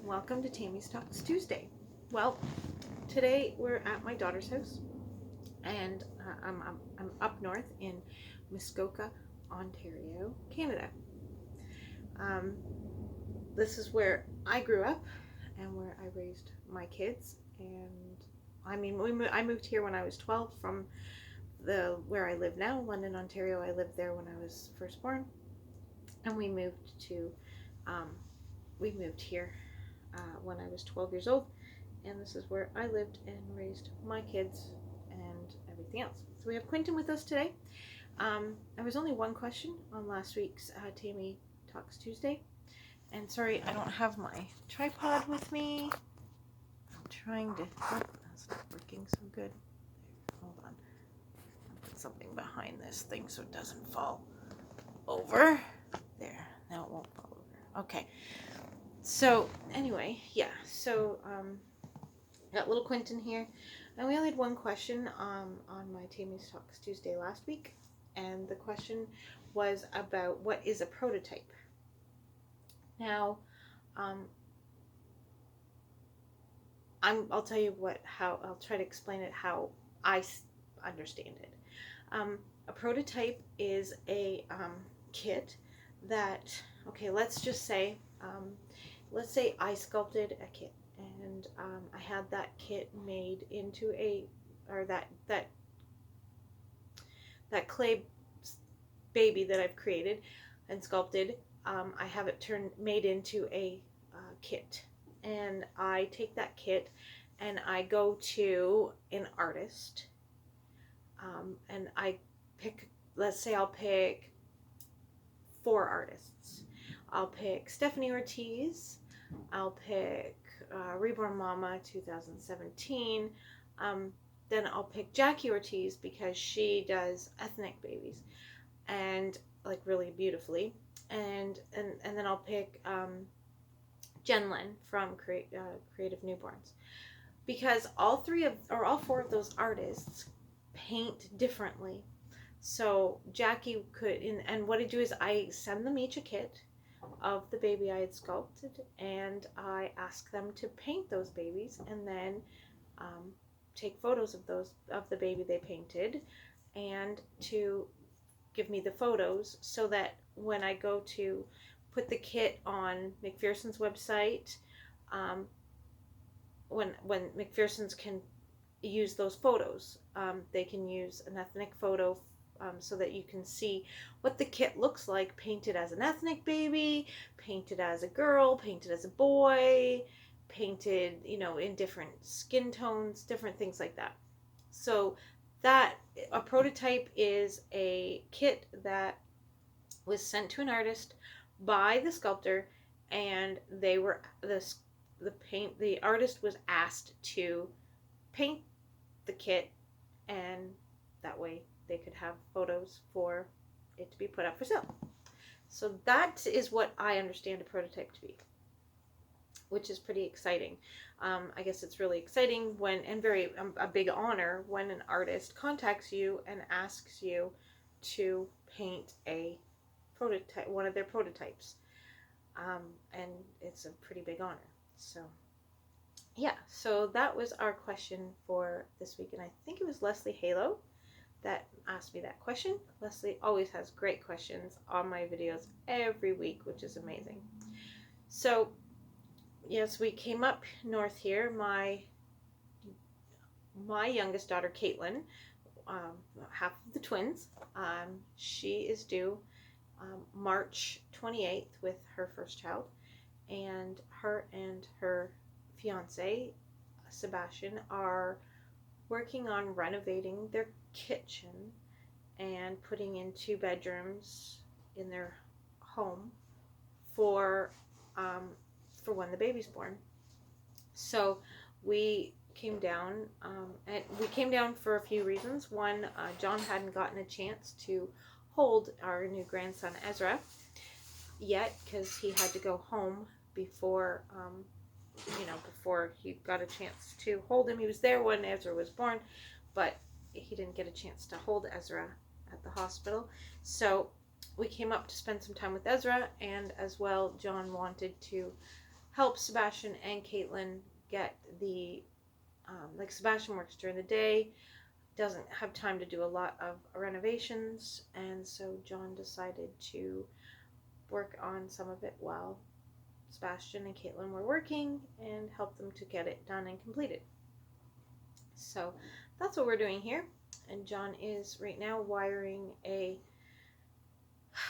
welcome to Tammy's Talks Tuesday. Well, today we're at my daughter's house, and I'm up north in Muskoka, Ontario, Canada. This is where I grew up and where I raised my kids. And I moved here when I was 12 from where I live now, London, Ontario. I lived there when I was first born, and we moved here when I was 12 years old, and this is where I lived and raised my kids and everything else. So we have Quinton with us today. There was only one question on last week's Tammy Talks Tuesday, and sorry I don't have my tripod with me. I'm trying to, that's not working so good. Hold on, I'll put something behind this thing so it doesn't fall over. There, now it won't fall over. Okay. So anyway, yeah, so got little Quinton here, and we only had one question on my Tammy's Talks Tuesday last week, and the question was about what is a prototype. Now, I'll tell you I'll try to explain it how I understand it. A prototype is a kit that, okay, let's say I sculpted a kit, and I had that kit made into that clay baby that I've created and sculpted. I have it made into a kit, and I take that kit and I go to an artist, and I pick, let's say I'll pick 4 artists. I'll pick Stephanie Ortiz, I'll pick Reborn Mama 2017, then I'll pick Jackie Ortiz because she does ethnic babies and like really beautifully, and then I'll pick Jen Lin from Creative Newborns, because all 4 of those artists paint differently. So Jackie could, and what I do is I send them each a kit of the baby I had sculpted, and I ask them to paint those babies, and then take photos of the baby they painted, and to give me the photos, so that when I go to put the kit on McPherson's website, when McPherson's can use those photos, they can use an ethnic photo, so that you can see what the kit looks like painted as an ethnic baby, painted as a girl, painted as a boy, painted, in different skin tones, different things like that. So that a prototype is a kit that was sent to an artist by the sculptor, and the artist was asked to paint the kit, and that way they could have photos for it to be put up for sale. So that is what I understand a prototype to be, which is pretty exciting. I guess it's really exciting and a big honor when an artist contacts you and asks you to paint a prototype, one of their prototypes, and it's a pretty big honor. So yeah, so that was our question for this week, and I think it was Leslie Halo that asked me that question. Leslie always has great questions on my videos every week, which is amazing. So yes, we came up north here. My youngest daughter, Caitlin, half of the twins, she is due March 28th with her first child, and her fiance, Sebastian, are working on renovating their kitchen and putting in 2 bedrooms in their home for when the baby's born. So we came down, and we came down for a few reasons. One, John hadn't gotten a chance to hold our new grandson Ezra yet, because he had to go home before he got a chance to hold him. He was there when Ezra was born, but he didn't get a chance to hold Ezra at the hospital. So we came up to spend some time with Ezra, and as well, John wanted to help Sebastian and Caitlin get the, like Sebastian works during the day, doesn't have time to do a lot of renovations, and so John decided to work on some of it while Sebastian and Caitlin were working and help them to get it done and completed. So that's what we're doing here. And John is right now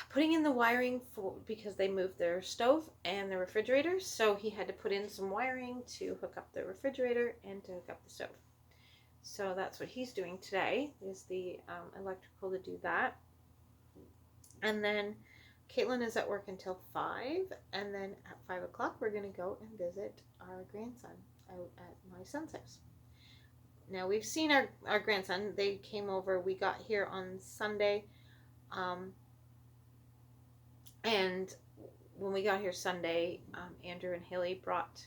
putting in the wiring for, because they moved their stove and the refrigerator, so he had to put in some wiring to hook up the refrigerator and to hook up the stove. So that's what he's doing today, is the electrical to do that. And then Caitlin is at work until 5, and then at 5 o'clock we're going to go and visit our grandson out at my son's house. Now, we've seen our grandson. They came over. We got here on Sunday, and when we got here Sunday, Andrew and Haley brought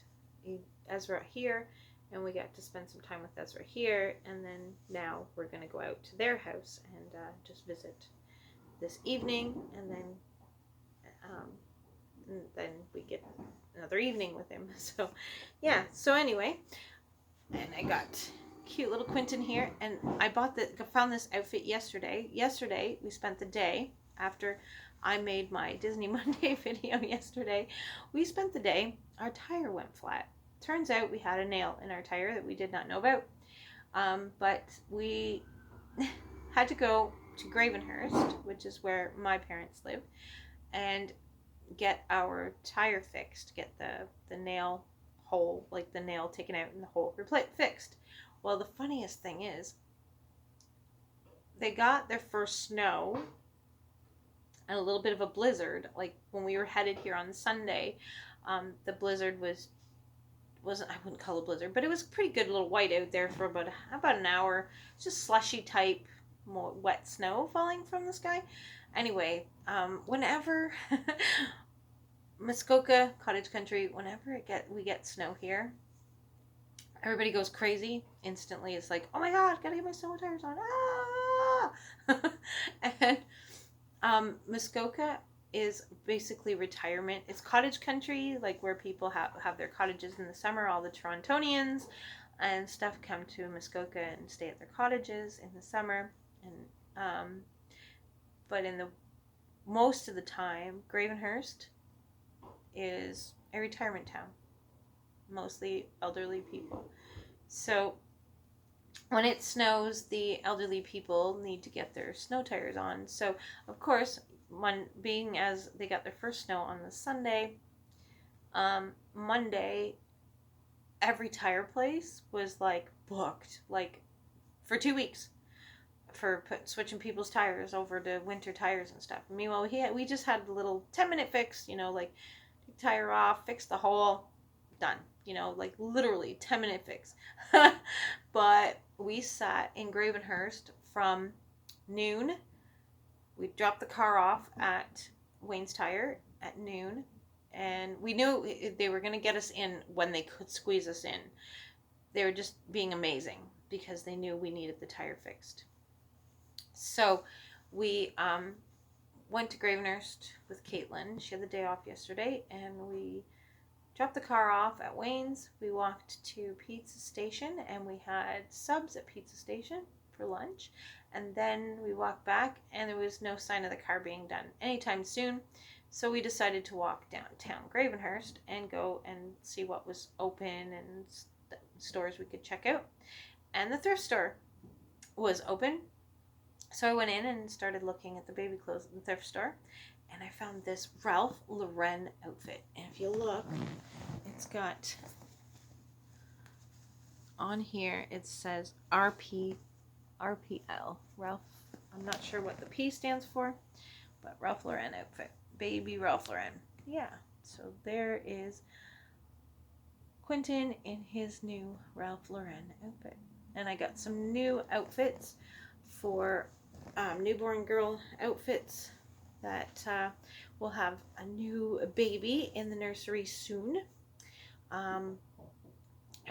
Ezra here, and we got to spend some time with Ezra here, and then now we're going to go out to their house and just visit this evening, and then we get another evening with him. So yeah, so anyway, and I got cute little Quinton here, and I found this outfit yesterday. Yesterday we spent the day, after I made my Disney Monday video yesterday, we spent the day, our tire went flat. Turns out we had a nail in our tire that we did not know about, but we had to go to Gravenhurst, which is where my parents live, and get our tire fixed, get the nail hole, like the nail taken out and the hole fixed. Well, the funniest thing is, they got their first snow and a little bit of a blizzard, like when we were headed here on Sunday. The blizzard wasn't, I wouldn't call it a blizzard, but it was pretty good little white out there for about an hour. It's just slushy type, more wet snow falling from the sky. Anyway, whenever Muskoka, cottage country, whenever we get snow here, everybody goes crazy instantly. It's like, oh my god, gotta get my snow tires on. And Muskoka is basically retirement. It's cottage country, like where people have their cottages in the summer. All the Torontonians and stuff come to Muskoka and stay at their cottages in the summer. And but in the most of the time, Gravenhurst is a retirement town, mostly elderly people. So when it snows, the elderly people need to get their snow tires on. So of course, being as they got their first snow on the Sunday, Monday, every tire place was like booked, like for 2 weeks, for switching people's tires over to winter tires and stuff. Meanwhile, we just had a little 10-minute fix, like take the tire off, fix the hole, done. Like literally 10-minute fix. But we sat in Gravenhurst from noon. We dropped the car off at Wayne's Tire at noon, and we knew they were going to get us in when they could squeeze us in. They were just being amazing because they knew we needed the tire fixed. So we went to Gravenhurst with Caitlin. She had the day off yesterday, and we dropped the car off at Wayne's. We walked to Pizza Station, and we had subs at Pizza Station for lunch. And then we walked back, and there was no sign of the car being done anytime soon. So we decided to walk downtown Gravenhurst and go and see what was open and stores we could check out. And the thrift store was open. So I went in and started looking at the baby clothes in the thrift store. And I found this Ralph Lauren outfit. And if you look, it's got on here, it says RPL. Ralph, I'm not sure what the P stands for, but Ralph Lauren outfit. Baby Ralph Lauren. Yeah, so there is Quinton in his new Ralph Lauren outfit. And I got some new outfits for newborn girl outfits that will have a new baby in the nursery soon. I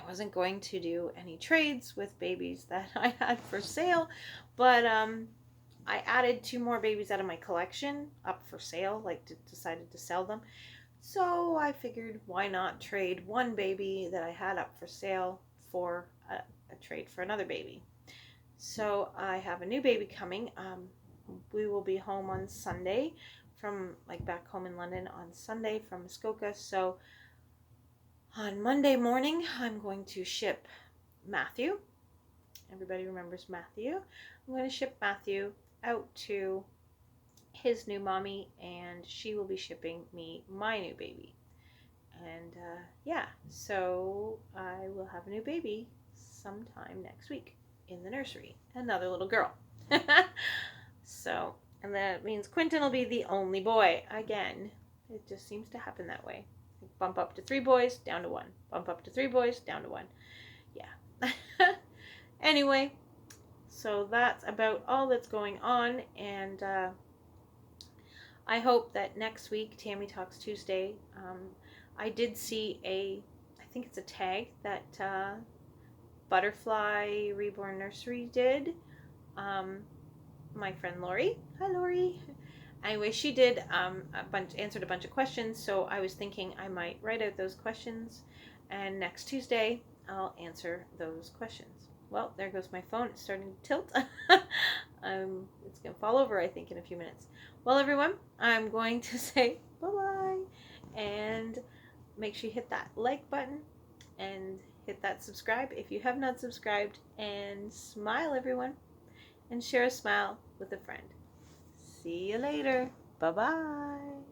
wasn't going to do any trades with babies that I had for sale, but I added 2 more babies out of my collection up for sale, decided to sell them. So I figured, why not trade one baby that I had up for sale for a trade for another baby. So I have a new baby coming. We will be home on Sunday from, like, back home in London on Sunday from Muskoka. So on Monday morning, I'm going to ship Matthew. Everybody remembers Matthew. I'm going to ship Matthew out to his new mommy, and she will be shipping me my new baby. And yeah, so I will have a new baby sometime next week in the nursery. Another little girl. So, and that means Quinton will be the only boy again. It just seems to happen that way. Bump up to 3 boys, down to 1. Bump up to 3 boys, down to 1. Yeah. Anyway, so that's about all that's going on, and I hope that next week, Tammy Talks Tuesday, I did see I think it's a tag that Butterfly Reborn Nursery did. My friend Lori. Hi, Lori. Anyway, she did answered a bunch of questions, so I was thinking I might write out those questions, and next Tuesday I'll answer those questions. Well, there goes my phone. It's starting to tilt. It's going to fall over, I think, in a few minutes. Well, everyone, I'm going to say bye-bye, and make sure you hit that like button and hit that subscribe if you have not subscribed, and smile, everyone, and share a smile with a friend. See you later. Bye-bye.